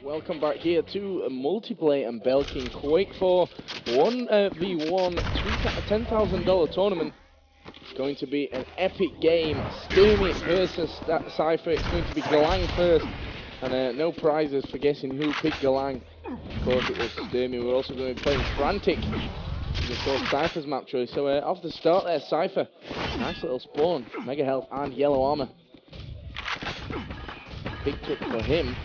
Welcome back here to Multiplay and Belkin Quake4 1v1 $10,000 tournament. It's going to be an epic game. Stermy versus Cypher. It's going to be Galang first, and no prizes for guessing who picked Galang. Of course, it was Stermy. We're also going to be playing Frantic, which is of course Cypher's map choice. So off the start there, Cypher, nice little spawn, mega health and yellow armor. Picked up for him.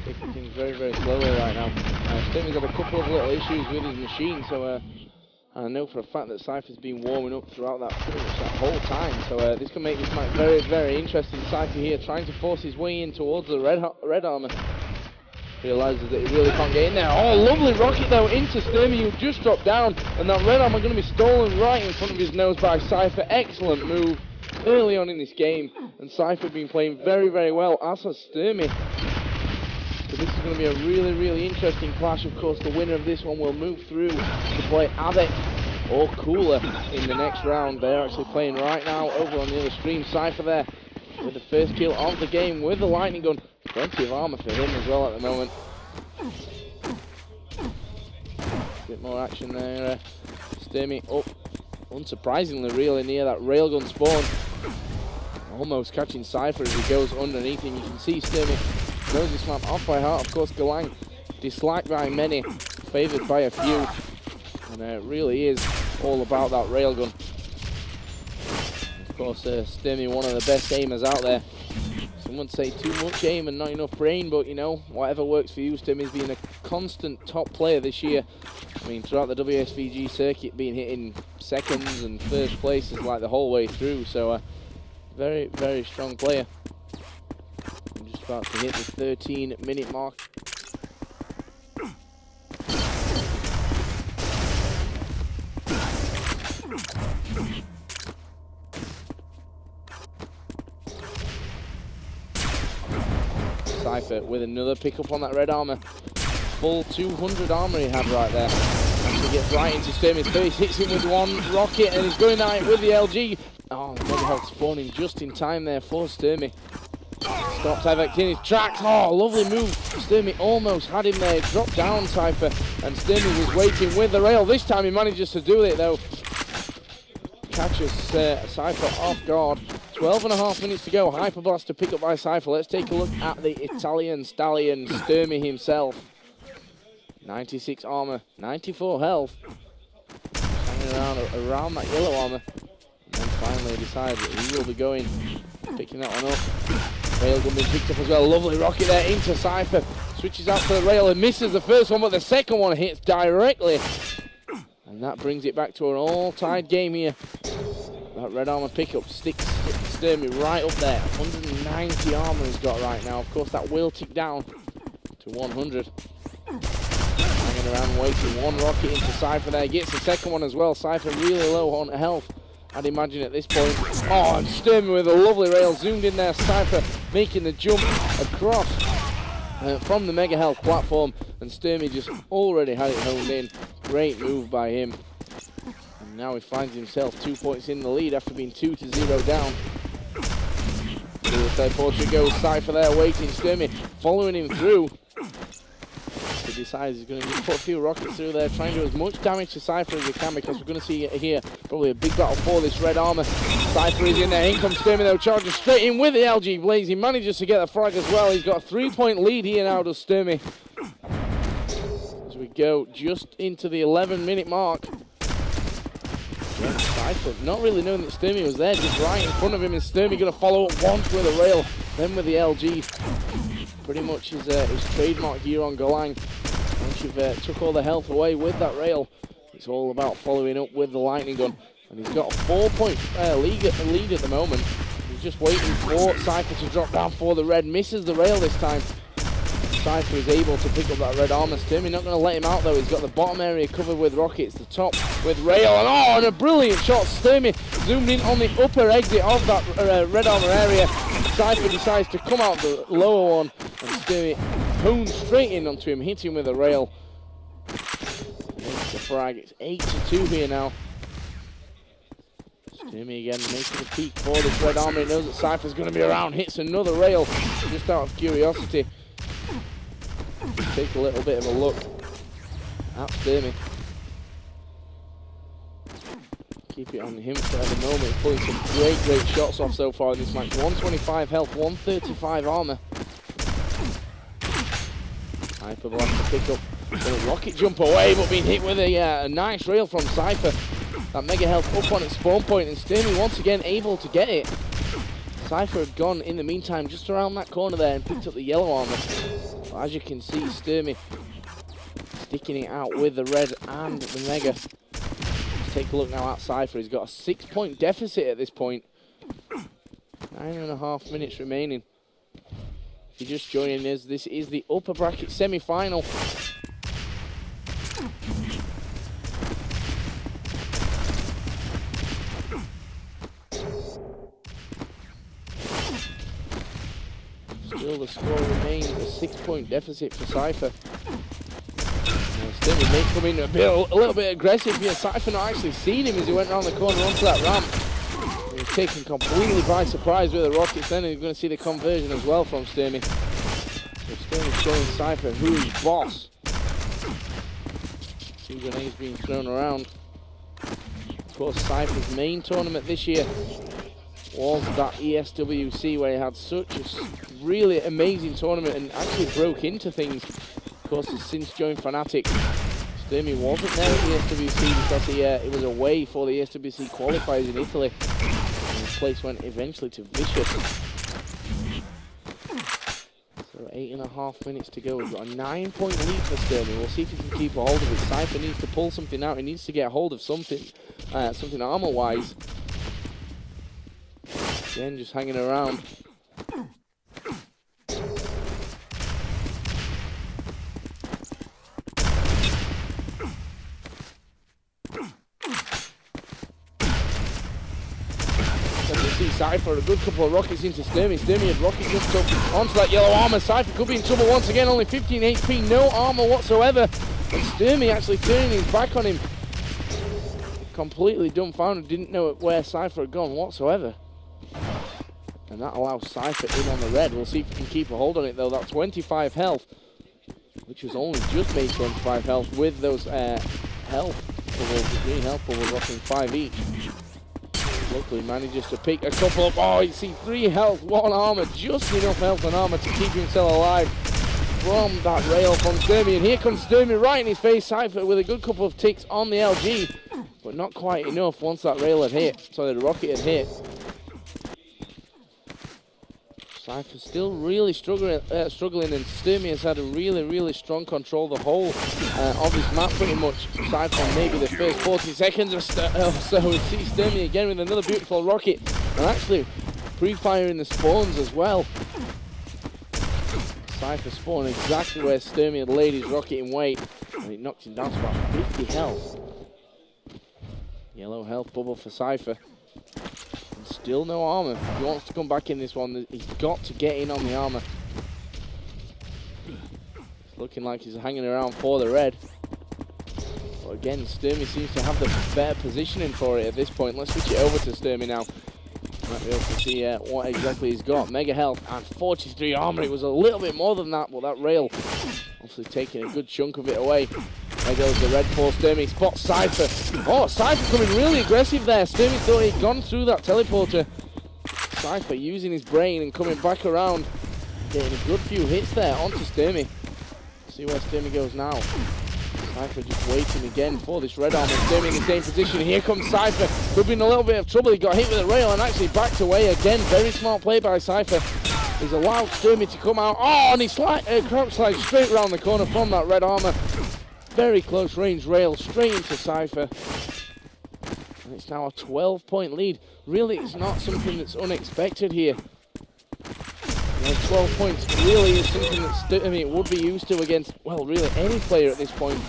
Taking things very slowly right now. Stermy's had a couple of little issues with his machine, so I know for a fact that Cypher's been warming up throughout that pretty much that whole time. So this can make this match very interesting. Cypher here trying to force his way in towards the red armor. Realises that he really can't get in there. Oh, lovely rocket though into Stermy, who just dropped down, and that red armor going to be stolen right in front of his nose by Cypher. Excellent move early on in this game, and Cypher been playing very well, as has Stermy. So this is going to be a really interesting clash. Of course, the winner of this one will move through to play Avec or Cooler in the next round. They're actually playing right now over on the other stream. Cypher there with the first kill of the game with the lightning gun. Plenty of armor for him as well at the moment. Bit more action there. Stermy up, unsurprisingly, really near that railgun spawn. Almost catching Cypher as he goes underneath him. You can see Stermy knows this map off by heart. Of course, Galang disliked by many, favoured by a few, and it really is all about that railgun. Of course, Stermy, one of the best aimers out there. Some would say too much aim and not enough brain, but you know, whatever works for you. Stermy's been a constant top player this year. I mean, throughout the WSVG circuit, being hit in seconds and first places like the whole way through. So, very strong player. About to hit the 13-minute mark. Cypher with another pickup on that red armor. Full 200 armor he had right there. Actually gets right into Stermy's face, hits him with one rocket, and he's going at it with the LG. Oh, mega health spawning just in time there for Stermy. Stops Avec in his tracks. Oh, lovely move. Stermy almost had him there. Dropped down Cypher, and Stermy was waiting with the rail. This time he manages to do it though. Catches Cypher off guard. 12.5 minutes to go. Hyperblast to pick up by Cypher. Let's take a look at the Italian stallion, Stermy himself. 96 armor, 94 health. Hanging around that yellow armor. And then finally decides that he will be going, picking that one up. Railgun being picked up as well. Lovely rocket there into Cypher. Switches out to the rail and misses the first one, but the second one hits directly. And that brings it back to an all-tied game here. That red armor pickup sticks Stermy right up there. 190 armor he's got right now. Of course, that will tick down to 100. Hanging around waiting. One rocket into Cypher there. Gets the second one as well. Cypher really low on health, I'd imagine at this point. Oh, and Stermy with a lovely rail. Zoomed in there. Cypher making the jump across from the mega health platform. And Stermy just already had it honed in. Great move by him. And now he finds himself 2 points in the lead after being 2-0 down. To the third portrait goes. Cypher there waiting. Stermy following him through. He decides he's going to put a few rockets through there, trying to do as much damage to Cypher as he can, because we're going to see here probably a big battle for this red armor. Cypher is in there. In comes Stermy though, charges straight in with the LG Blaze. He manages to get the frag as well. He's got a 3-point lead here now, does Stermy. As we go just into the 11-minute mark. Cypher not really knowing that Stermy was there, just right in front of him, and Stermy going to follow up once with a rail, then with the LG. Pretty much his trademark here on Galang. Once you've took all the health away with that rail, it's all about following up with the lightning gun. And he's got a 4-point lead at the moment. He's just waiting for Cypher to drop down for the red. Misses the rail this time. Cypher is able to pick up that red armor. Stermy not going to let him out though. He's got the bottom area covered with rockets, the top with rail, and a brilliant shot. Stermy zoomed in on the upper exit of that red armor area. Cypher decides to come out the lower one, and Stermy hones straight in onto him, hits him with a rail. Makes the frag. It's 8-2 here now. Stermy again making a peek for this red armor. He knows that Cypher's going to be around. Hits another rail just out of curiosity. take a little bit of a look at Stermy. Keep it on him for the moment. He's pulling some great shots off so far in this match. 125 health, 135 armor. Cypher will have to pick up a rocket jump away, but being hit with a nice rail from Cypher. That mega health up on its spawn point, and Stermy once again able to get it. Cypher had gone in the meantime just around that corner there and picked up the yellow armor. But as you can see, Stermy sticking it out with the red and the mega. Let's take a look now at Cypher. He's got a 6-point deficit at this point. 9.5 minutes remaining. If you're just joining us, this is the upper bracket semi-final. Still the score remains a 6-point deficit for Cypher. Stermy may come in a little bit aggressive here. Cypher not actually seen him as he went around the corner onto that ramp. He was taken completely by surprise with the rockets. Then he's going to see the conversion as well from Stermy. So Stermy showing Cypher who he's boss. 2 grenades being thrown around. Of course, Cypher's main tournament this year was that ESWC, where he had such a really amazing tournament and actually broke into things. Of course, since joining Fnatic, Stermy wasn't there at the ESWC because he was away for the ESWC qualifiers in Italy. And his place went eventually to Vicious. So 8.5 minutes to go. We've got a 9-point lead for Stermy. We'll see if he can keep a hold of it. Cypher needs to pull something out. He needs to get a hold of something, something armor-wise. Again, just hanging around. See Cypher, a good couple of rockets into Stermy. Stermy had rocket jumped up onto that yellow armor. Cypher could be in trouble once again, only 15 HP, no armor whatsoever. And Stermy actually turning his back on him. Completely dumbfounded, didn't know where Cypher had gone whatsoever. And that allows Cypher in on the red. We'll see if he can keep a hold on it though. That 25 health, which was only just made 25 health with those health bubbles, the green health bubbles offering 5 each. Luckily manages to pick a couple up. Oh, you see 3 health, 1 armor, just enough health and armor to keep himself alive from that rail from Stermy. And here comes Stermy right in his face. Cypher with a good couple of ticks on the LG, but not quite enough once that rail had hit. Sorry, the rocket had hit. Cypher still really struggling, and Stermy has had a really strong control the whole of his map pretty much. Cypher on maybe the first 40 seconds or so. We see Stermy again with another beautiful rocket, and actually pre-firing the spawns as well. Cypher spawned exactly where Stermy had laid his rocket in wait, and it knocked him down to about 50 health. Yellow health bubble for Cypher. Still no armor. If he wants to come back in this one, he's got to get in on the armor. It's looking like he's hanging around for the red. But again, Stermy seems to have the better positioning for it at this point. Let's switch it over to Stermy now. Might be able to see what exactly he's got. Mega health and 43 armor. It was a little bit more than that, but that rail obviously taking a good chunk of it away. There goes the red for Stermy. Spots Cypher. Oh, Cypher coming really aggressive there. Stermy thought he'd gone through that teleporter. Cypher using his brain and coming back around. Getting a good few hits there onto Stermy. See where Stermy goes now. Cypher just waiting again for this red armor. Stermy in the same position. Here comes Cypher. Could be in a little bit of trouble. He got hit with a rail and actually backed away again. Very smart play by Cypher. He's allowed Stermy to come out. Oh, and he crouch slides straight around the corner from that red armor. Very close range rail straight into Cypher. And it's now a 12-point lead. Really, it's not something that's unexpected here. 12 points really is something that would be used to against, well, really any player at this point.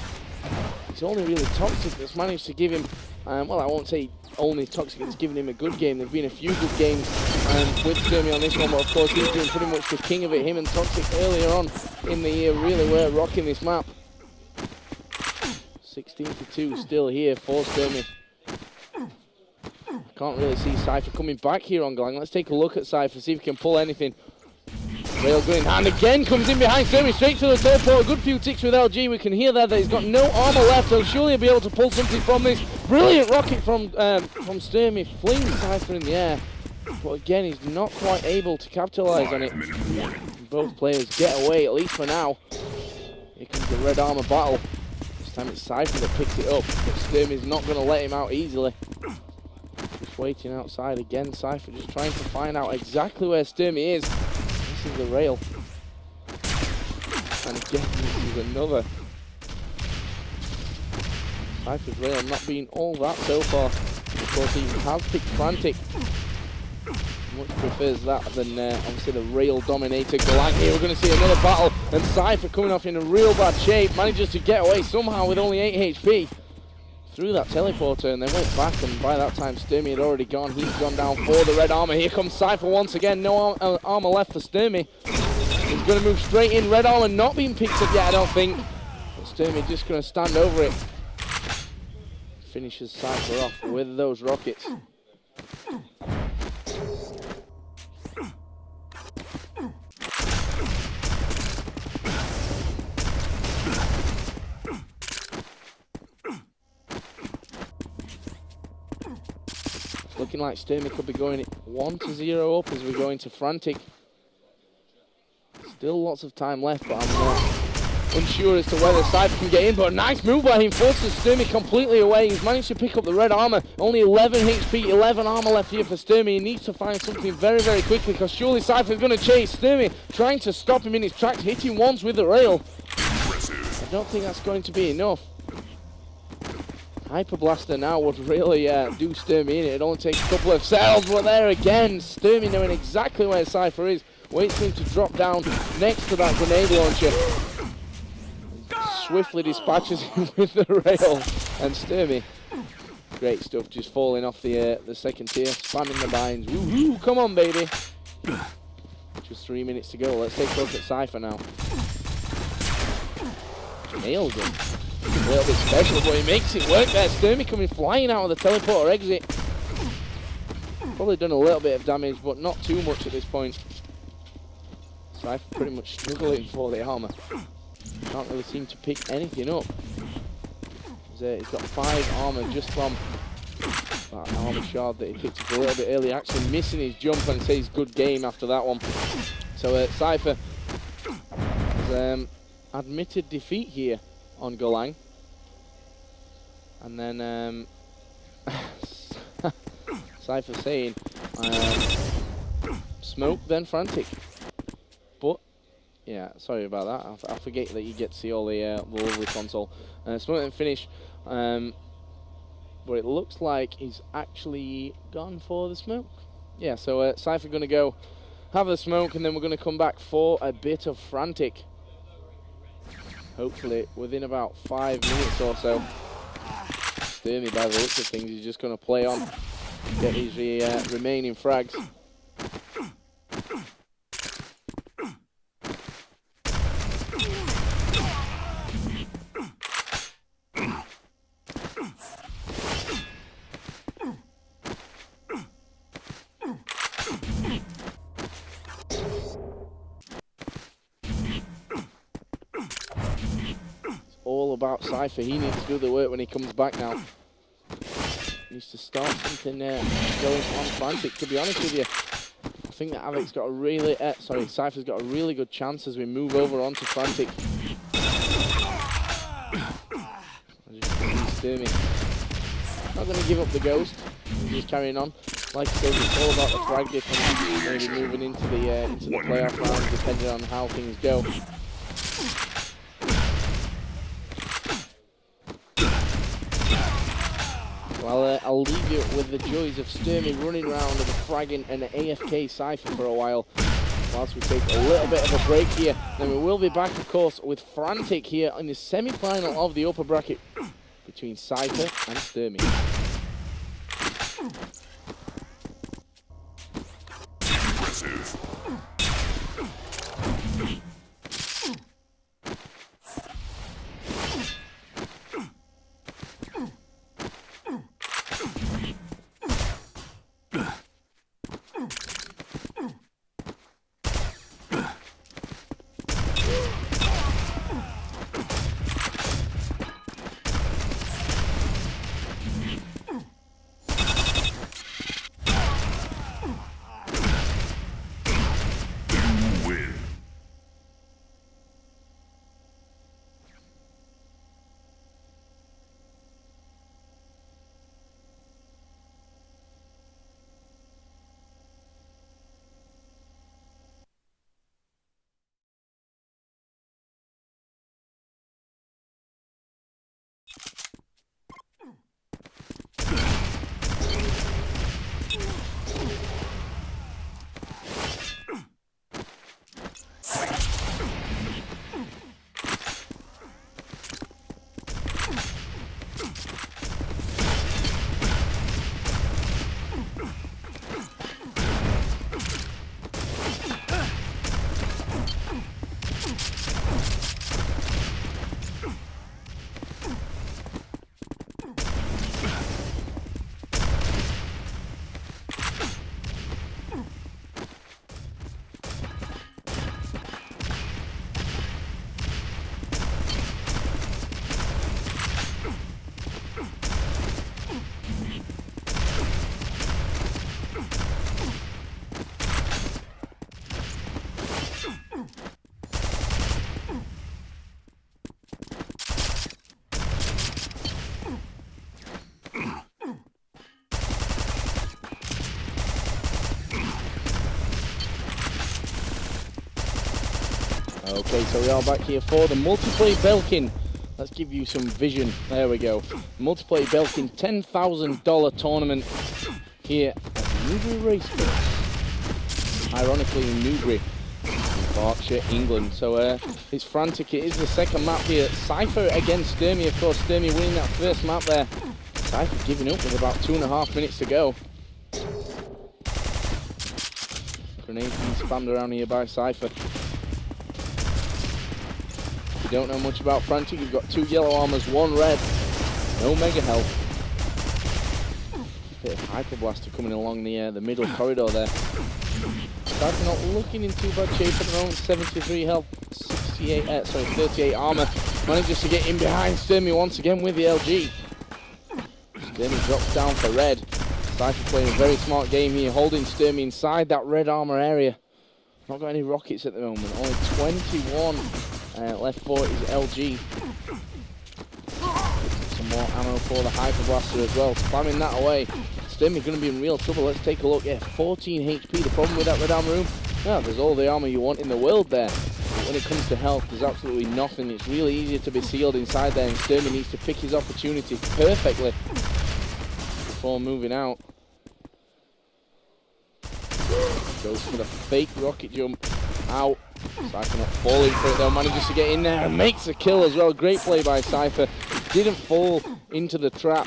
It's only really Toxic that's managed to give him, well, I won't say only Toxic that's given him a good game. There have been a few good games with Stermy on this one, but of course he's doing pretty much the king of it. Him and Toxic earlier on in the year really were rocking this map. 16-2 still here for Stermy. Can't really see Cypher coming back here on Glang. Let's take a look at Cypher, see if he can pull anything. Rail going hand again, comes in behind Stermy, straight to the teleport. A good few ticks with LG. We can hear there that he's got no armor left. He'll surely be able to pull something from this. Brilliant rocket from Stermy, flings Cypher in the air. But again, he's not quite able to capitalize on it. Both players get away, at least for now. Here comes the red armor battle. This time it's Cypher that picks it up, but Stermy's not going to let him out easily. Just waiting outside again, Cypher just trying to find out exactly where Stermy is. This is the rail. And again, this is another. Cypher's rail not being all that so far. Of course, he has picked Frantic. Much prefers that than obviously the rail dominator Galang. Here we're going to see another battle, and Cypher coming off in a real bad shape, manages to get away somehow with only 8 HP through that teleporter, and then went back, and by that time Stermy had already gone. He's gone down for the red armor. Here comes Cypher once again, no armor left for Stermy. He's going to move straight in, red armor not being picked up yet, I don't think, but Stermy just going to stand over it. Finishes Cypher off with those rockets. Looking like Stermy could be going 1-0 up as we go into Frantic. Still lots of time left, but I'm unsure as to whether Cypher can get in, but a nice move by him, forces Stermy completely away. He's managed to pick up the red armor, only 11 HP, 11 armor left here for Stermy. He needs to find something very, very quickly, because surely Cypher's going to chase Stermy, trying to stop him in his tracks, hitting once with the rail. I don't think that's going to be enough. Hyper Blaster now would really do Stermy in. It'd only take a couple of cells, but there again, Stermy knowing exactly where Cypher is, waits for him to drop down next to that grenade launcher. Swiftly dispatches him with the rail, and Stermy, great stuff, just falling off the second tier, spamming the binds. Woohoo! Come on, baby. Just 3 minutes to go. Let's take a look at Cypher now. Nailed him. A little bit special, but he makes it work there. Stermy coming flying out of the teleporter exit. Probably done a little bit of damage, but not too much at this point. Cypher pretty much struggling for the armor. Can't really seem to pick anything up. He's got 5 armor just from that armor shard that he picked up a little bit early, actually missing his jump, and says good game after that one. So Cypher has admitted defeat here on Galang. And then Cypher saying smoke then Frantic. But yeah, sorry about that. I forget that you get to see all the lovely console. Smoke then finish. But it looks like he's actually gone for the smoke. Yeah, so Cypher going to go have the smoke, and then we're going to come back for a bit of Frantic. Hopefully within about 5 minutes or so. Stermy, by the looks of things, is just going to play on, get his remaining frags. All about Cypher. He needs to do the work when he comes back now. He needs to start something going on Frantic. To be honest with you, I think that Avic's got a really, Cypher's got a really good chance as we move over onto Frantic. Stermy not going to give up the ghost. He's just carrying on. Like I said, it's all about the frag difference. Maybe moving into the playoff round, depending on how things go. Well, I'll leave you with the joys of Stermy running around and fragging an AFK Cypher for a while, whilst we take a little bit of a break here. Then we will be back, of course, with Frantic here in the semi-final of the upper bracket between Cypher and Stermy. Impressive. Okay, so we are back here for the Multiplay Belkin. Let's give you some vision. There we go. Multiplay Belkin $10,000 tournament here at Newbury Racecourse. Ironically in Newbury, in Berkshire, England. So it's frantic. It is the second map here. Cypher against Stermy. Of course, Stermy winning that first map there. Cypher giving up with about 2.5 minutes to go. Grenade being spammed around here by Cypher. If you don't know much about Frantic, you've got 2 yellow armors, 1 red. No mega health. Bit of Hyper Blaster coming along the middle corridor there. Cypher not looking in too bad shape at the moment. 73 health, 38 armor. Manages to get in behind Stermy once again with the LG. Stermy drops down for red. Cypher playing a very smart game here, holding Stermy inside that red armor area. Not got any rockets at the moment, only 21 left for his LG. Some more ammo for the Hyper Blaster as well, spamming that away. Stermy going to be in real trouble. Let's take a look. Yeah, 14 HP. The problem with that red armor room, yeah, there's all the armor you want in the world there. But when it comes to health, there's absolutely nothing. It's really easy to be sealed inside there, and Stermy needs to pick his opportunity perfectly before moving out. Goes for the fake rocket jump. Out. Cypher not falling for it though. Manages to get in there and makes a kill as well. Great play by Cypher. Didn't fall into the trap.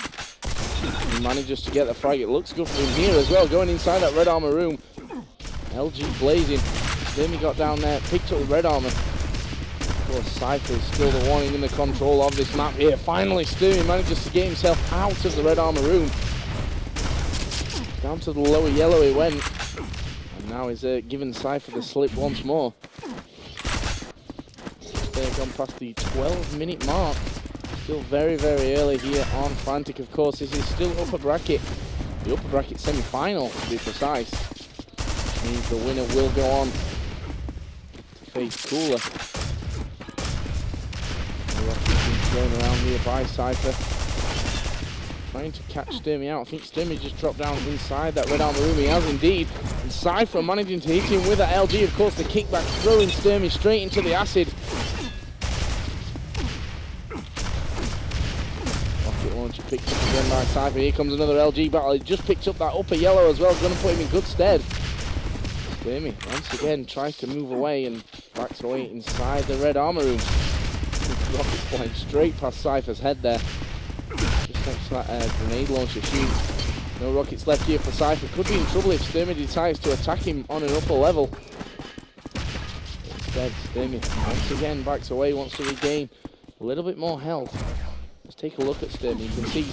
He manages to get the frag. It looks good for him here as well. Going inside that red armor room. LG blazing. Stermy got down there, picked up the red armor. Of course, Cypher is still the one in the control of this map here. Finally, Stermy manages to get himself out of the red armor room. Down to the lower yellow he went. And now he's giving Cypher the slip once more. They've gone past the 12-minute mark. Still very, very early here on Frantic. Of course, this is still upper bracket. The upper bracket semi-final, to be precise. Which means the winner will go on to face Cooler. The rocket's being thrown around here by Cypher. Trying to catch Stermy out. I think Stermy just dropped down inside that red armor room. He has indeed. And Cypher managing to hit him with that LG. Of course, the kickback throwing Stermy straight into the acid. Rocket launcher picked up again by Cypher. Here comes another LG battle. He just picked up that upper yellow as well. Going to put him in good stead. Stermy once again tries to move away and backs away inside the red armor room. Rocket flying straight past Cypher's head there. Next to that grenade launcher shoot. No rockets left here for Cypher. Could be in trouble if Stermy decides to attack him on an upper level. Instead, Stermy once again backs away, wants to regain a little bit more health. Let's take a look at Stermy. You can see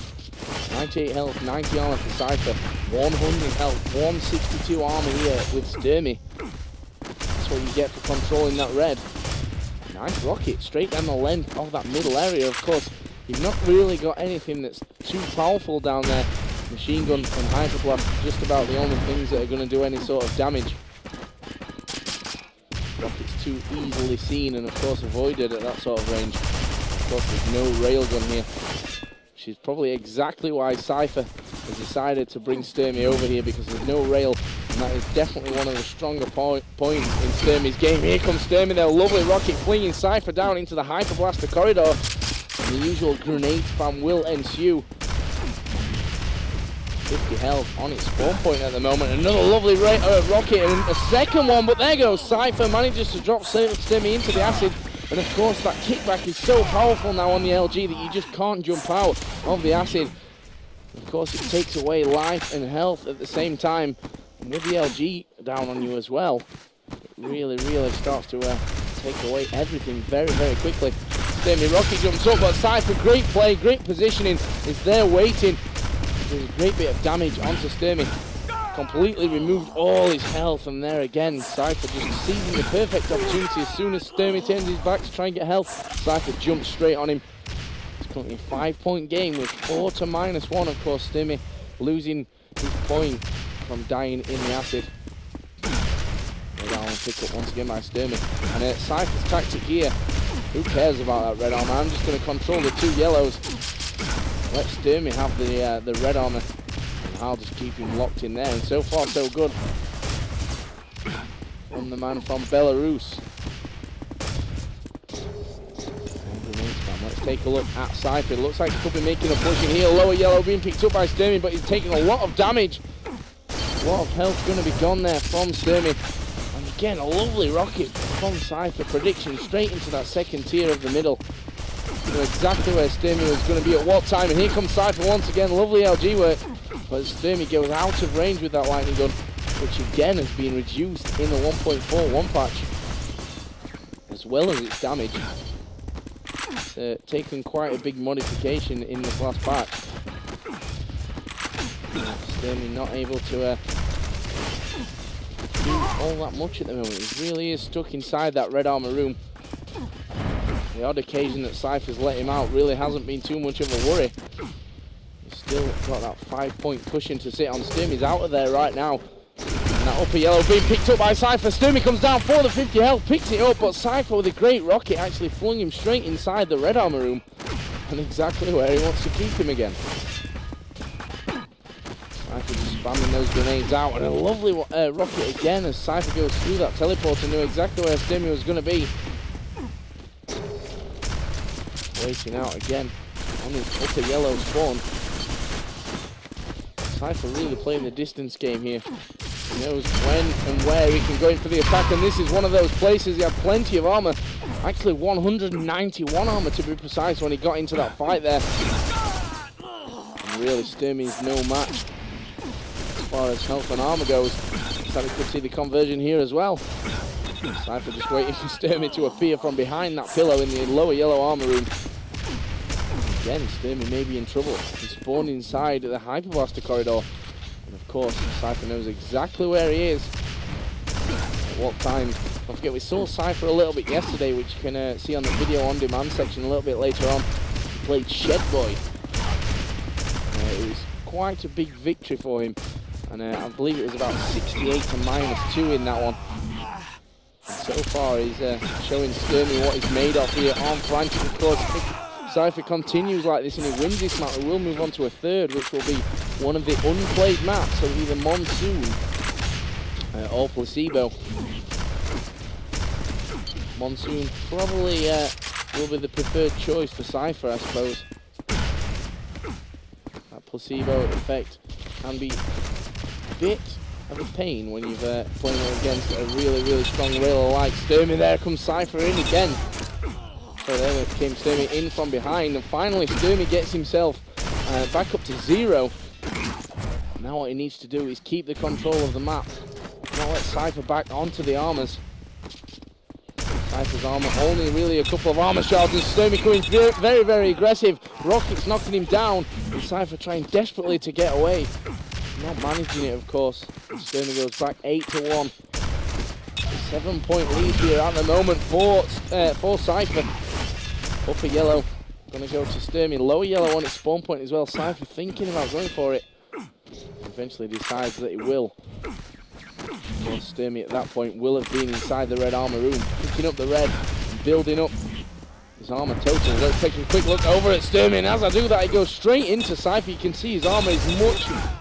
98 health, 90 armor for Cypher, 100 health, 162 armor here with Stermy. That's what you get for controlling that red. Nice rocket straight down the length of that middle area. Of course, you've not really got anything that's too powerful down there. Machine gun and Hyper Blast are just about the only things that are going to do any sort of damage. Rocket's too easily seen and of course avoided at that sort of range. Of course there's no railgun here, which is probably exactly why Cypher has decided to bring Stermy over here, because there's no rail, and that is definitely one of the stronger points in Stermy's game. Here comes Stermy, their lovely rocket flinging Cypher down into the Hyper Blaster corridor. The usual grenade spam will ensue. 50 health on its spawn point at the moment. Another lovely rocket and a second one, but there goes Cypher. Manages to drop Stermy into the acid. And of course that kickback is so powerful now on the LG that you just can't jump out of the acid. Of course it takes away life and health at the same time. And with the LG down on you as well, it really, really starts to take away everything very, very quickly. Stermy rocket jumps up, but Cypher, great play, great positioning, is there waiting. There's a great bit of damage onto Stermy. Completely removed all his health, and there again, Cypher just seizing the perfect opportunity. As soon as Stermy turns his back to try and get health, Cypher jumps straight on him. It's currently a 5-point game with 4 to -1. Of course, Stermy losing his point from dying in the acid. Red armor pick up once again by Stermy. And Cypher's tactic here, who cares about that red armor? I'm just going to control the 2 yellows. Let Stermy have the red armor. And I'll just keep him locked in there. And so far, so good. From the man from Belarus. take a look at Cypher. Looks like he could be making a push in here. Lower yellow being picked up by Stermy, but he's taking a lot of damage. A lot of health going to be gone there from Stermy. And again, a lovely rocket from Cypher. Prediction straight into that second tier of the middle. You know exactly where Stermy was going to be at what time. And here comes Cypher once again. Lovely LG work. But Stermy goes out of range with that lightning gun, which again has been reduced in the 1.41 patch, as well as its damage. It's taken quite a big modification in this last patch. Stermy not able to do all that much at the moment. He really is stuck inside that red armor room. The odd occasion that Cypher's let him out really hasn't been too much of a worry. He's still got that 5-point cushion to sit on. Stermy's out of there right now. And that upper yellow being picked up by Cypher. Stermy comes down for the 50 health, picks it up, but Cypher with a great rocket actually flung him straight inside the red armor room. And exactly where he wants to keep him again. Cypher just spamming those grenades out, and a lovely rocket again as Cypher goes through that teleport and knew exactly where Stermy was going to be. Waiting out again on his upper yellow spawn. Cypher really playing the distance game here. He knows when and where he can go in for the attack, and this is one of those places. He had plenty of armor. Actually 191 armor to be precise when he got into that fight there. And really Stermy's no match as far as health and armor goes. So we could see the conversion here as well. Cypher just waiting for Stermy to appear from behind that pillow in the lower yellow armor room. Again, Stermy may be in trouble. He's spawned inside the Hyperblaster corridor. And of course, Cypher knows exactly where he is. At what time. Don't forget, we saw Cypher a little bit yesterday, which you can see on the video on demand section a little bit later on. He played Shed Boy. It was quite a big victory for him. And I believe it was about 68 to -2 in that one. So far, he's showing Stermy what he's made of here on Frantic. Of course, if Cypher continues like this and he wins this map, we will move on to a third, which will be one of the unplayed maps, so either Monsoon or Placebo. Monsoon probably will be the preferred choice for Cypher, I suppose. That Placebo effect can be a bit of a pain when you've playing against a really strong railer like Stermy. There comes Cypher in again. So there came Stermy in from behind, and finally Stermy gets himself back up to 0. Now what he needs to do is keep the control of the map, not let Cypher back onto the armors. Cypher's armor only really a couple of armor shards, and Stermy coming very aggressive. Rockets knocking him down, and Cypher trying desperately to get away. Not managing it, of course. And Stermy goes back 8-1. 7-point lead here at the moment for Cypher. Upper yellow gonna go to Stermy. Lower yellow on its spawn point as well. Cypher thinking about going for it. Eventually decides that he will. Of course, Stermy at that point will have been inside the red armor room, picking up the red and building up his armor total. Let's take a quick look over at Stermy, and as I do that, he goes straight into Cypher. You can see his armor is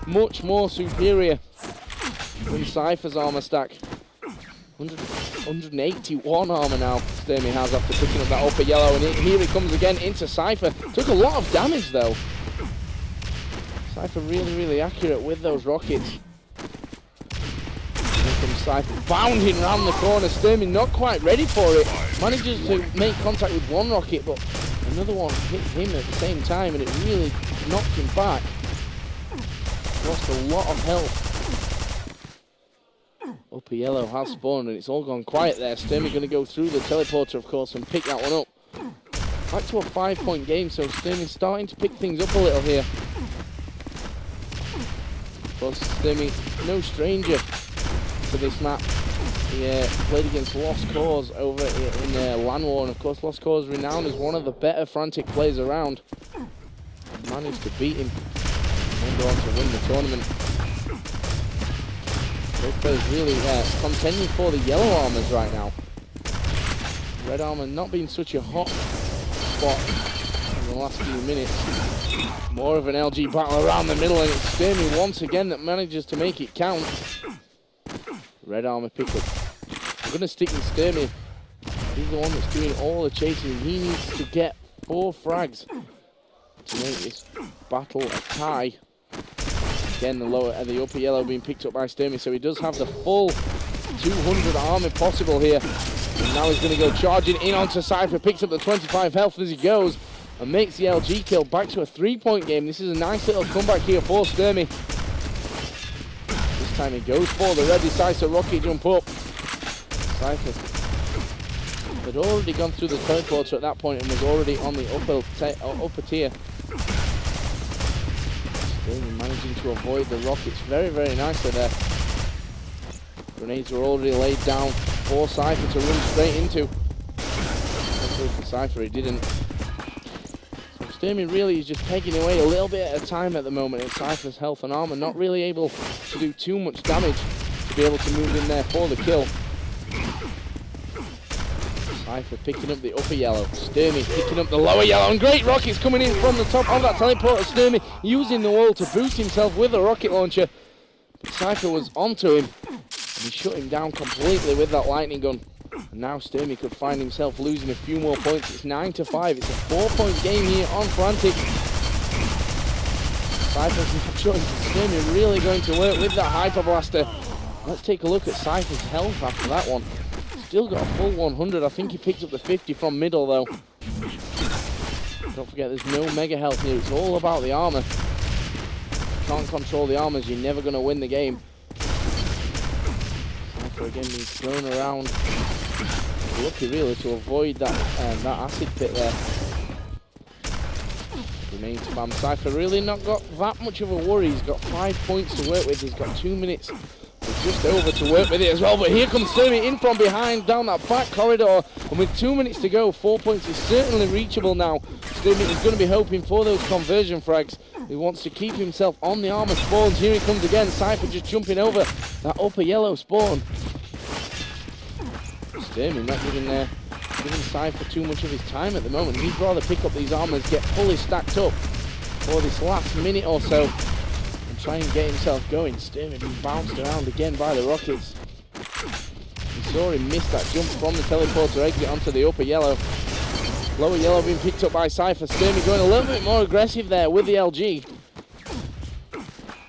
much more superior than Cypher's armor stack. 181 armor now Stermy has after picking up that upper yellow, and here he comes again into Cypher. Took a lot of damage though. Cypher really accurate with those rockets. Here comes Cypher bounding around the corner. Stermy not quite ready for it. Manages to make contact with one rocket, but another one hit him at the same time, and it really knocked him back. Lost a lot of health. Upper yellow has spawned, and it's all gone quiet there. Stermy going to go through the teleporter, of course, and pick that one up. Back to a 5-point game, so Stermy's starting to pick things up a little here. Of course, Stermy, no stranger to this map. He played against Lost Cause over in LAN War, and of course Lost Cause is renowned as one of the better Frantic players around. Managed to beat him and go on to win the tournament. Both players really contending for the yellow armors right now. Red armor not being such a hot spot in the last few minutes. More of an LG battle around the middle, and it's Stermy once again that manages to make it count. Red armor pickup. I'm going to stick with Stermy. He's the one that's doing all the chasing. He needs to get 4 frags to make this battle a tie. Again, the upper yellow being picked up by Stermy, so he does have the full 200 armor possible here. And now he's going to go charging in onto Cypher, picks up the 25 health as he goes, and makes the LG kill back to a 3-point game. This is a nice little comeback here for Stermy. This time he goes for the red, decides to rocket jump up. Cypher had already gone through the teleporter at that point and was already on the upper tier. Stermy managing to avoid the rockets very, very nicely there. Grenades were already laid down for Cypher to run straight into. Hopefully for Cypher he didn't. So Stermy really is just pegging away a little bit at a time at the moment at Cypher's health and armor, not really able to do too much damage to be able to move in there for the kill. Cypher picking up the upper yellow, Stermy picking up the lower yellow, and great rockets coming in from the top of that teleporter. Stermy using the wall to boost himself with a rocket launcher, but Cypher was onto him, and he shut him down completely with that lightning gun. And now Stermy could find himself losing a few more points. It's 9-5, it's a 4-point game here on Frantic. Cypher's no choice, Stermy really going to work with that Hyper Blaster. Let's take a look at Cypher's health after that one. Still got a full 100. I think he picked up the 50 from middle though. Don't forget there's no mega health here. It's all about the armor. If you can't control the armors, you're never going to win the game. Cypher again being thrown around. Lucky really to avoid that acid pit there. Remains spam. Cypher really not got that much of a worry. He's got 5 points to work with. He's got 2 minutes. Just over to work with it as well, but here comes Stermy in from behind down that back corridor, and with 2 minutes to go, 4 points is certainly reachable now. Stermy is going to be hoping for those conversion frags. He wants to keep himself on the armor spawns. Here he comes again, Cypher just jumping over that upper yellow spawn. Stermy not giving Cypher too much of his time at the moment. He'd rather pick up these armors, get fully stacked up for this last minute or so, try and get himself going. Stermy being bounced around again by the rockets. We saw him miss that jump from the teleporter exit onto the upper yellow. Lower yellow being picked up by Cypher. Stermy going a little bit more aggressive there with the LG.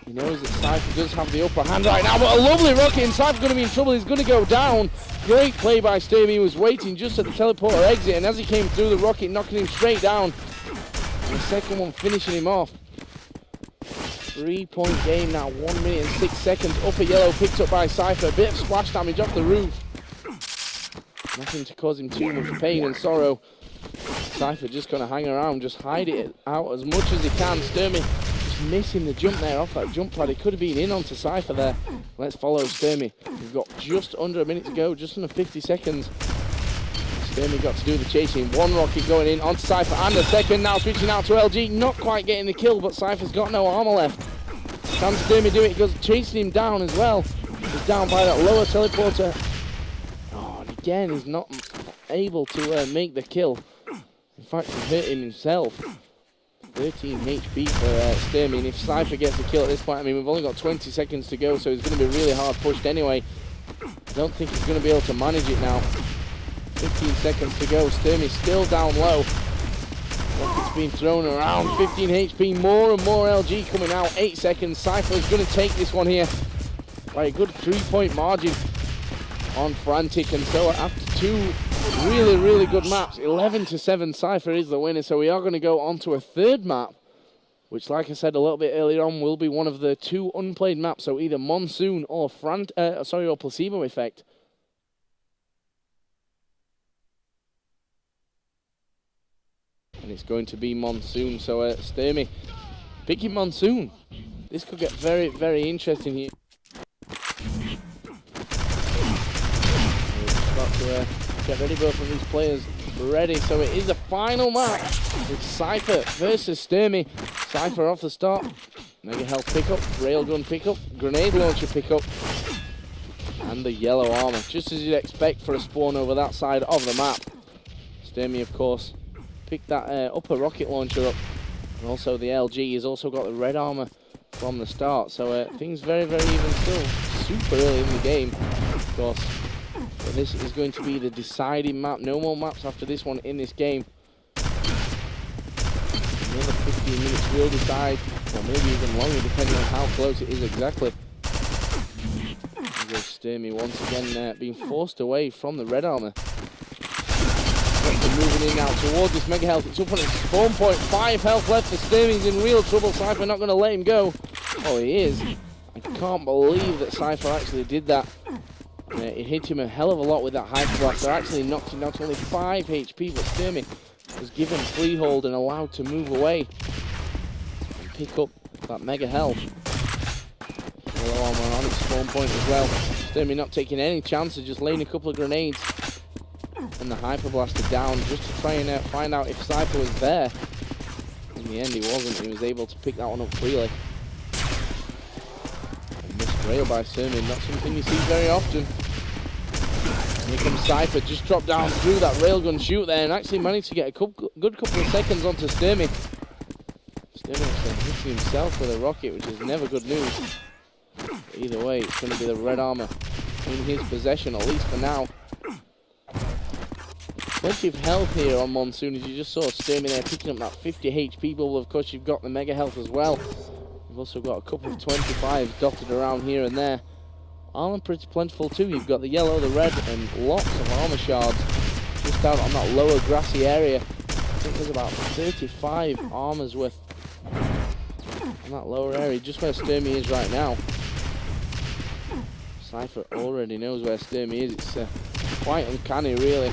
He knows that Cypher does have the upper hand right now, but a lovely rocket, and Cypher's going to be in trouble. He's going to go down. Great play by Stermy. He was waiting just at the teleporter exit, and as he came through, the rocket knocking him straight down. And the second one finishing him off. 3-point game now, 1 minute and 6 seconds. Upper yellow picked up by Cypher. A bit of splash damage off the roof. Nothing to cause him too much pain and sorrow. Cypher just going to hang around, just hide it out as much as he can. Stermy just missing the jump there off that jump pad. It could have been in onto Cypher there. Let's follow Stermy. We've got just under a minute to go, just under 50 seconds. Stermy got to do the chasing. One rocket going in onto Cypher and a second. Now switching out to LG. Not quite getting the kill, but Cypher's got no armor left. Can Stermy do it? He goes chasing him down as well. He's down by that lower teleporter. Oh, and again, he's not able to make the kill. In fact, he hurt him himself. 13 HP for Stermy, and if Cypher gets a kill at this point, I mean, we've only got 20 seconds to go, so he's going to be really hard pushed anyway. I don't think he's going to be able to manage it now. 15 seconds to go. Stermy still down low. Rockets being thrown around. 15 HP. More and more LG coming out. 8 seconds. Cypher is going to take this one here by a good 3-point margin on Frantic. And so after 2 really, really good maps, 11-7, Cypher is the winner. So we are going to go on to a third map, which, like I said a little bit earlier on, will be one of the 2 unplayed maps. So either Monsoon or or Placebo Effect. And it's going to be Monsoon, so Stermy picking Monsoon. This could get very, very interesting here. We're about to get ready, both of these players ready. So it is the final match with Cypher versus Stermy. Cypher off the start. Mega health pickup, railgun pickup, grenade launcher pickup, and the yellow armor, just as you'd expect for a spawn over that side of the map. Stermy, of course, picked that upper rocket launcher up, and also the LG has also got the red armor from the start, so things very, very even still. Super early in the game, of course, but this is going to be the deciding map. No more maps after this one in this game. 15 minutes will decide, or maybe even longer, depending on how close it is exactly. There's Stermy once again being forced away from the red armor. Moving in now towards this mega health. It's up on its spawn point. 5 health left. The Stermy's in real trouble. Cypher not going to let him go. Oh, he is. I can't believe that Cypher actually did that. It hit him a hell of a lot with that hyper blast. They're actually knocked him down to only 5 HP, but Stermy was given freehold and allowed to move away and pick up that mega health. Yellow armor on its spawn point as well. Stermy not taking any chances, just laying a couple of grenades and the hyper blaster down just to try and find out if Cypher was there. In the end, he wasn't. He was able to pick that one up freely. Missed rail by Stermy, not something you see very often. And here comes Cypher, just dropped down through that railgun shoot there and actually managed to get a good couple of seconds onto Stermy. Stermy actually hitting himself with a rocket, which is never good news. But either way, it's going to be the red armor in his possession, at least for now. Plenty of health here on Monsoon, as you just saw Stermy there picking up that 50 HP bubble. Of course, you've got the mega health as well. You've also got a couple of 25s dotted around here and there. Armor pretty plentiful too. You've got the yellow, the red, and lots of armor shards just out on that lower grassy area. I think there's about 35 armors worth on that lower area, just where Stermy is right now. Cypher already knows where Stermy is. It's quite uncanny, really.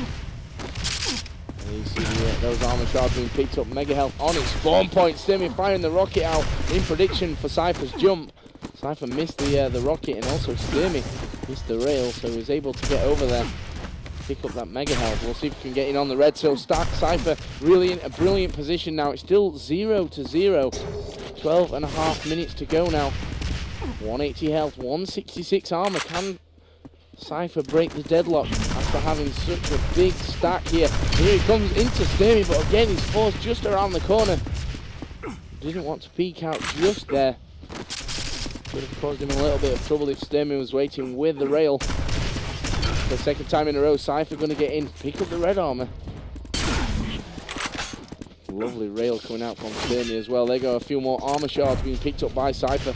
And you see those armor shards being picked up. Mega health on its spawn point. Stermy firing the rocket out in prediction for Cypher's jump. Cypher missed the rocket, and also Stermy missed the rail, so he was able to get over there, pick up that mega health. We'll see if he can get in on the red. So Cypher really in a brilliant position now. It's still 0-0. 12.5 minutes to go now. 180 health, 166 armor. Can Cypher break the deadlock after having such a big stack here? Here he comes into Stermy, but again he's forced just around the corner. Didn't want to peek out just there. Could have caused him a little bit of trouble if Stermy was waiting with the rail. For the second time in a row, Cypher going to get in, pick up the red armor. Lovely rail coming out from Stermy as well. There go a few more armor shards being picked up by Cypher.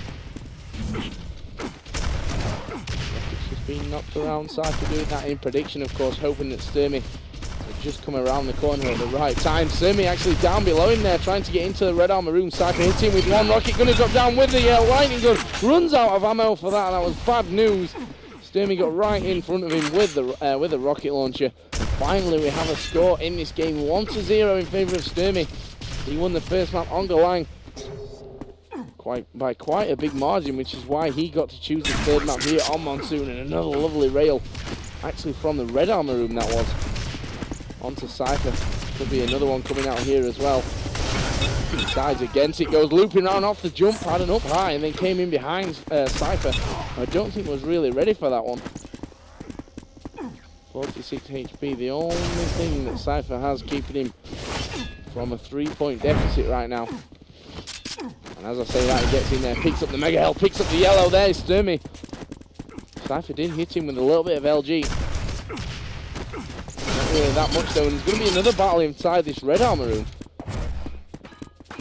Being knocked around. Cypher doing that in prediction, of course, hoping that Stermy would just come around the corner at the right time. Stermy actually down below him there, trying to get into the red armor room. Cypher hits him with one rocket, gonna drop down with the lightning gun. Runs out of ammo for that, and that was bad news. Stermy got right in front of him with the rocket launcher. And finally, we have a score in this game, 1-0 in favour of Stermy. He won the first map on Galang by quite a big margin, which is why he got to choose the third map here on Monsoon. And another lovely rail, actually from the red armor room that was, onto Cypher. Could be another one coming out here as well. Decides against it, goes looping around off the jump pad and up high, and then came in behind Cypher. I don't think was really ready for that one. 46 HP, the only thing that Cypher has keeping him from a 3-point deficit right now. And as I say that, he gets in there, picks up the mega health, picks up the yellow. There is Stermy. Cypher did hit him with a little bit of LG. Not really that much though, and there's going to be another battle inside this red armor room.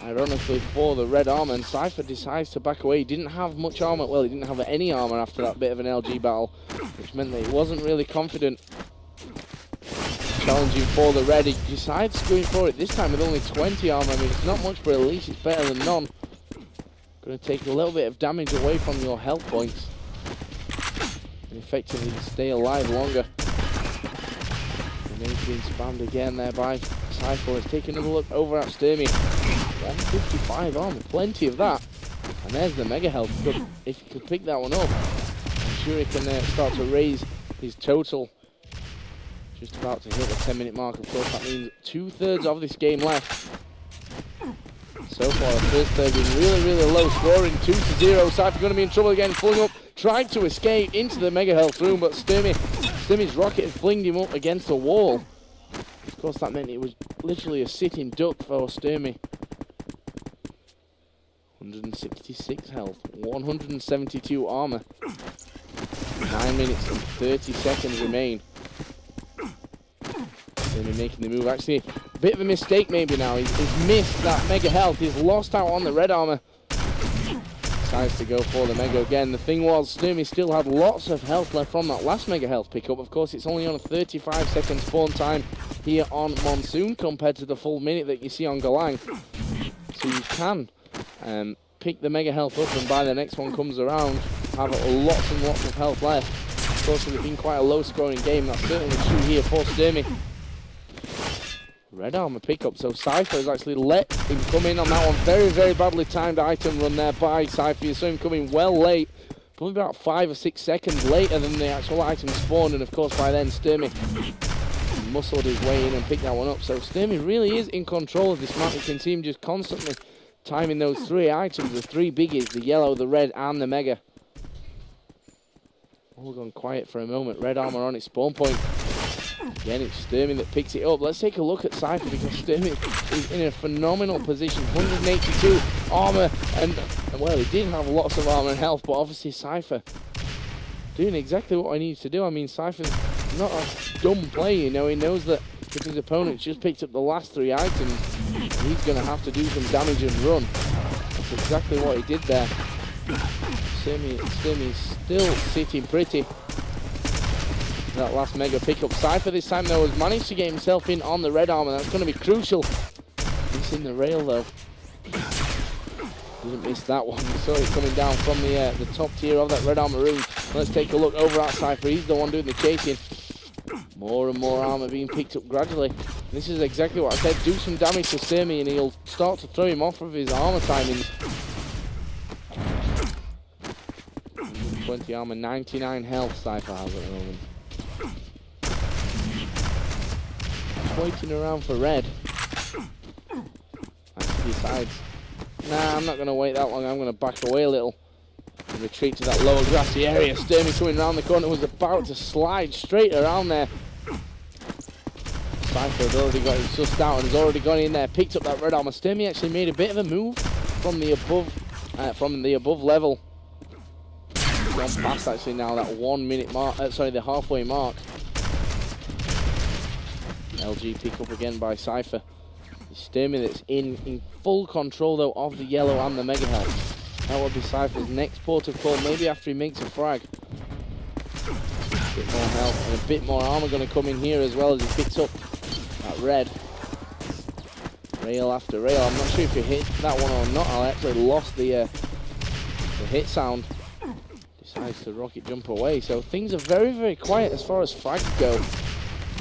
Ironically for the red armor, and Cypher decides to back away. He didn't have much armor, well, he didn't have any armor after that bit of an LG battle, which meant that he wasn't really confident challenging for the red. He decides going for it this time with only 20 armor. I mean, it's not much, but at least it's better than none. Going to take a little bit of damage away from your health points and effectively stay alive longer. Grenades being spammed again there by Cypher. Let's take another look over at Stermy. 155 armor, plenty of that. And there's the mega health. If he could pick that one up, I'm sure he can start to raise his total. Just about to hit the 10-minute mark. Of course, that means 2/3 of this game left. So far, the first third is really low scoring, 2-0. Cypher going to be in trouble again, pulling up, trying to escape into the mega health room, but Stermy's rocket had flinged him up against the wall. Of course, that meant it was literally a sitting duck for Stermy. 166 health, 172 armor. 9 minutes and 30 seconds remain. Stermy making the move. Actually, Bit of a mistake maybe now. He's missed that mega health. He's lost out on the red armor. Decides to go for the mega again. The thing was, Stermy still had lots of health left from that last mega health pickup. Of course, it's only on a 35-second spawn time here on Monsoon compared to the full minute that you see on Galang. So you can pick the mega health up, and by the next one comes around, have lots and lots of health left. Of course, it's been quite a low-scoring game. That's certainly true here for Stermy. Red armor pickup, so Cypher has actually let him come in on that one. Very, very badly timed item run there by Cypher. You saw him coming well late, probably about 5 or 6 seconds later than the actual item spawned, and of course by then Stermy muscled his way in and picked that one up. So Stermy really is in control of this map. You can see him just constantly timing those 3 items, the 3 biggies, the yellow, the red, and the mega. All gone quiet for a moment. Red armor on its spawn point. Again, it's Stermy that picks it up. Let's take a look at Cypher, because Stermy is in a phenomenal position. 182 armor, and well, he did have lots of armor and health, but obviously Cypher doing exactly what I need to do. I mean, Cypher's not a dumb player, you know. He knows that if his opponent just picked up the last 3 items, he's going to have to do some damage and run. That's exactly what he did there. Stermy's still sitting pretty. That last mega pickup. Cypher this time though has managed to get himself in on the red armor. That's going to be crucial. Missing the rail though. Didn't miss that one. You saw it coming down from the top tier of that red armor room. Let's take a look over at Cypher. He's the one doing the chasing. More and more armor being picked up gradually. This is exactly what I said. Do some damage to Stermy and he'll start to throw him off of his armor timings. 20 armor, 99 health Cypher has at the moment. Waiting around for red. Actually decides, nah, I'm not going to wait that long. I'm going to back away a little and retreat to that lower grassy area. Stermy coming around the corner was about to slide straight around there. Cypher had already got him sussed out and has already gone in there, picked up that red armor. Stermy actually made a bit of a move from the above level. Gone past actually now that 1 minute mark, the halfway mark. LG pick up again by Cypher. Stermy that's in full control though of the yellow and the mega health. That will be Cypher's next port of call, maybe after he makes a frag. A bit more health and a bit more armor going to come in here as well as he picks up that red. Rail after rail. I'm not sure if you hit that one or not. I actually lost the hit sound. Decides to rocket jump away. So things are very, very quiet as far as frags go.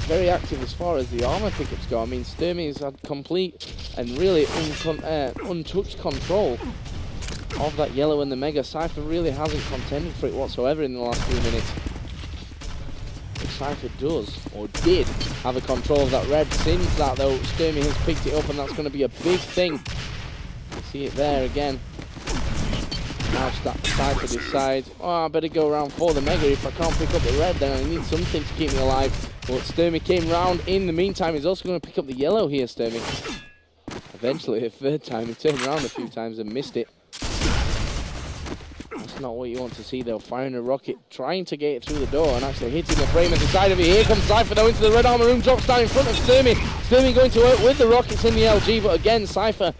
Very active as far as the armor pickups go. I mean, Stermy's had complete and really untouched control of that yellow and the mega. Cypher really hasn't contended for it whatsoever in the last few minutes. But Cypher does, or did, have a control of that red. Since that though, Stermy has picked it up and that's going to be a big thing. You see it there again. Now Cypher decides, oh, I better go around for the mega. If I can't pick up the red, then I need something to keep me alive. But Stermy came round in the meantime. He's also going to pick up the yellow here, Stermy. Eventually, a 3rd time, he turned around a few times and missed it. That's not what you want to see, though. Firing a rocket, trying to get it through the door, and actually hitting the frame at the side of it. Here comes Cypher, though, into the red armor room, drops down in front of Stermy. Stermy going to work with the rockets in the LG, but again, Cypher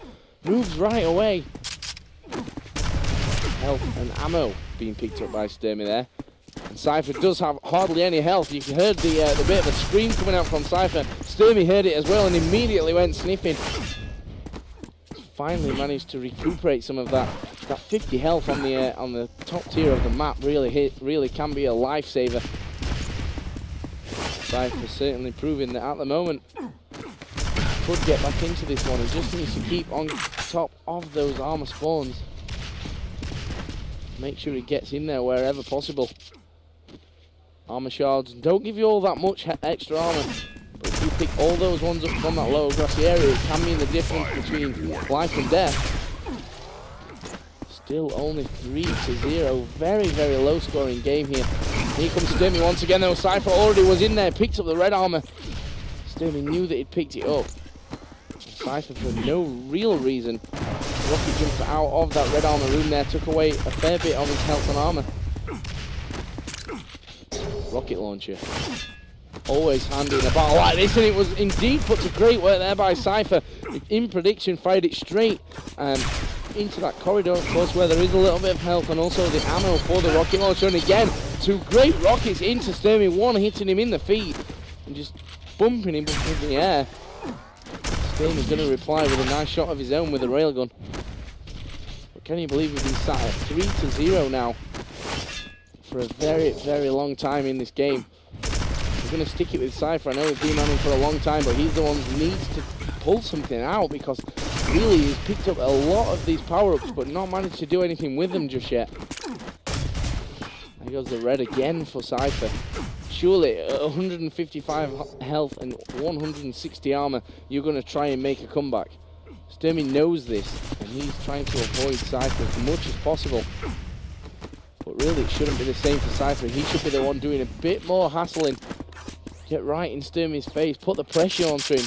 moves right away. Health and ammo being picked up by Stermy there. And Cypher does have hardly any health. You heard the bit of a scream coming out from Cypher. Stermy heard it as well and immediately went sniffing. Finally managed to recuperate some of that 50 health on the top tier of the map. Really can be a lifesaver. Cypher certainly proving that at the moment could get back into this one. He just needs to keep on top of those armor spawns. Make sure he gets in there wherever possible. Armor shards don't give you all that much extra armor, but if you pick all those ones up from that lower grassy area, it can mean the difference between life and death. Still only 3-0. Very, very low scoring game here. Here comes Stermy once again though. Cypher already was in there, picked up the red armor. Stermy knew that he'd picked it up. Cypher, for no real reason, rocket jumped out of that red armor room there, took away a fair bit of his health and armor. Rocket launcher. always handy in a battle like this, and it was indeed put to great work there by Cypher. In prediction, fired it straight into that corridor, of course, where there is a little bit of health, and also the ammo for the rocket launcher. And again, 2 great rockets into Stermy, one hitting him in the feet and just bumping him up in the air. Stermy's going to reply with a nice shot of his own with a railgun. But can you believe we've been sat at 3-0 now for a very, very long time in this game? We're going to stick it with Cypher. I know we've been on him for a long time, but he's the one who needs to pull something out, because really he's picked up a lot of these power-ups but not managed to do anything with them just yet. There goes the red again for Cypher. Surely 155 health and 160 armor, you're going to try and make a comeback. Stermy knows this, and he's trying to avoid Cypher as much as possible. But really it shouldn't be the same for Cypher. He should be the one doing a bit more hassling. Get right in Stermy's face, put the pressure onto him.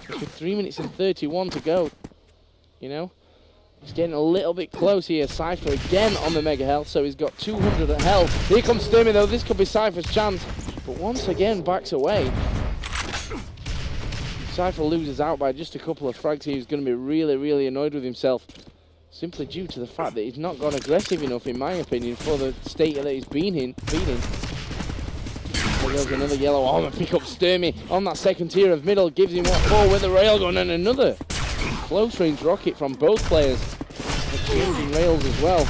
Just with 3 minutes and 31 to go, you know? He's getting a little bit close here. Cypher again on the mega health, so he's got 200 at health. Here comes Stermy though, this could be Cypher's chance, but once again backs away. Cypher loses out by just a couple of frags here. He's going to be really, really annoyed with himself, simply due to the fact that he's not gone aggressive enough, in my opinion, for the state that he's been in. There goes another yellow armor pick up. Stermy on that second tier of middle, gives him what for with a railgun, and another close range rocket from both players. Exchanging rails as well.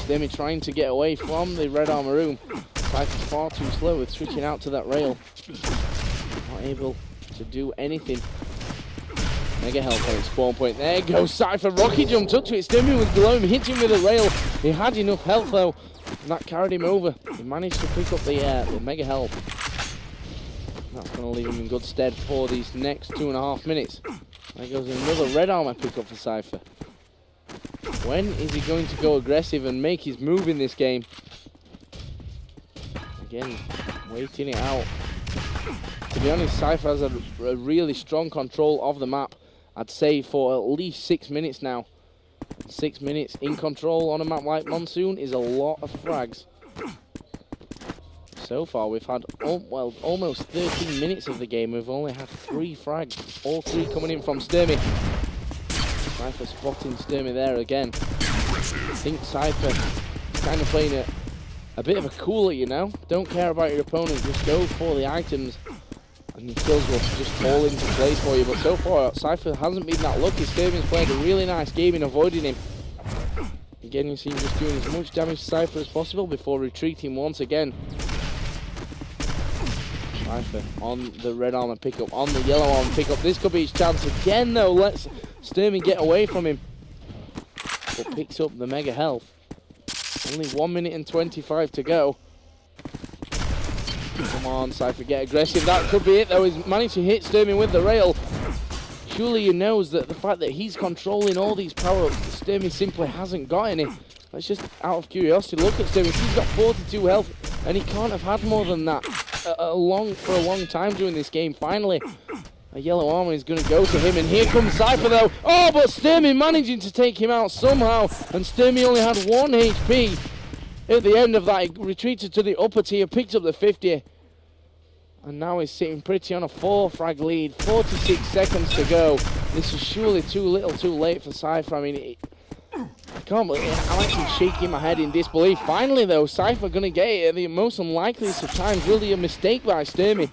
Stermy trying to get away from the red armor room. Cypher's far too slow with switching out to that rail. Not able to do anything. Mega health on its spawn point. There goes Cypher. Rocket jumped up to it. Stermy was below him, hit him with a rail. He had enough health though, and that carried him over. He managed to pick up the mega health. That's going to leave him in good stead for these next 2.5 minutes. There goes another red armor pickup for Cypher. When is he going to go aggressive and make his move in this game? Again, waiting it out. To be honest, Cypher has a really strong control of the map, I'd say, for at least 6 minutes now. 6 minutes in control on a map like Monsoon is a lot of frags. So far we've had almost 13 minutes of the game. We've only had 3 frags, all 3 coming in from Stermy. Cypher spotting Stermy there again. I think Cypher is kind of playing a bit of a cooler, you know. Don't care about your opponent, just go for the items, and your kills will just fall into place for you. But so far Cypher hasn't been that lucky. Stermy's played a really nice game in avoiding him. Again, you see him just doing as much damage to Cypher as possible before retreating once again. Cypher on the red armor pickup, on the yellow armor pickup. This could be his chance again though. Let's Stermy get away from him. But picks up the mega health. Only 1 minute and 25 to go. Come on, Cypher, get aggressive. That could be it though. He's managed to hit Stermy with the rail. Surely he knows that the fact that he's controlling all these power-ups, Stermy simply hasn't got any. Let's just, out of curiosity, look at Stermy. He's got 42 health, and he can't have had more than that for a long time during this game. Finally, a yellow armor is going to go to him, and here comes Cypher though. Oh, but Stermy managing to take him out somehow, and Stermy only had 1 HP. At the end of that, he retreated to the upper tier, picked up the 50. And now he's sitting pretty on a 4 frag lead. 46 seconds to go. This is surely too little too late for Cypher. I mean, I can't believe it. I'm actually shaking my head in disbelief. Finally though, Cypher gonna get it at the most unlikeliest of times. Really a mistake by Stermy.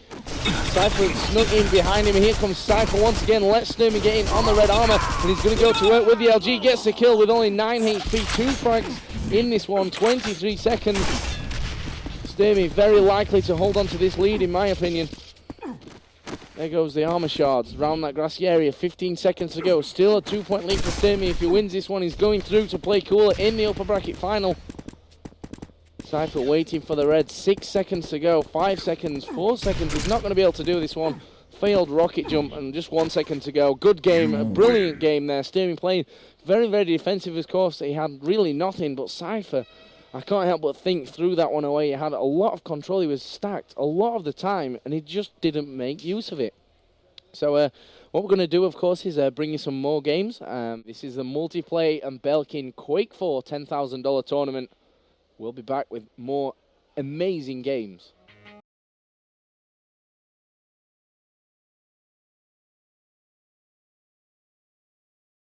Cypher snuck in behind him, and here comes Cypher once again. Lets Stermy get in on the red armor, and he's gonna go to work with the LG. Gets the kill with only 9 HP. 2 frags in this one, 23 seconds. Stermy very likely to hold on to this lead, in my opinion. There goes the armor shards around that grassy area. 15 seconds to go. Still a 2-point lead for Stermy. If he wins this one, he's going through to play cooler in the upper bracket final. Cypher waiting for the red. 6 seconds to go. 5 seconds, 4 seconds. He's not going to be able to do this one. Failed rocket jump, and just 1 second to go. Good game, a brilliant game there. Stermy playing very, very defensive, of course. He had really nothing, but Cypher, I can't help but think, threw that one away. He had a lot of control. He was stacked a lot of the time, and he just didn't make use of it. So what we're going to do, of course, is bring you some more games. This is the Multiplay and Belkin Quake4 $10,000 tournament. We'll be back with more amazing games.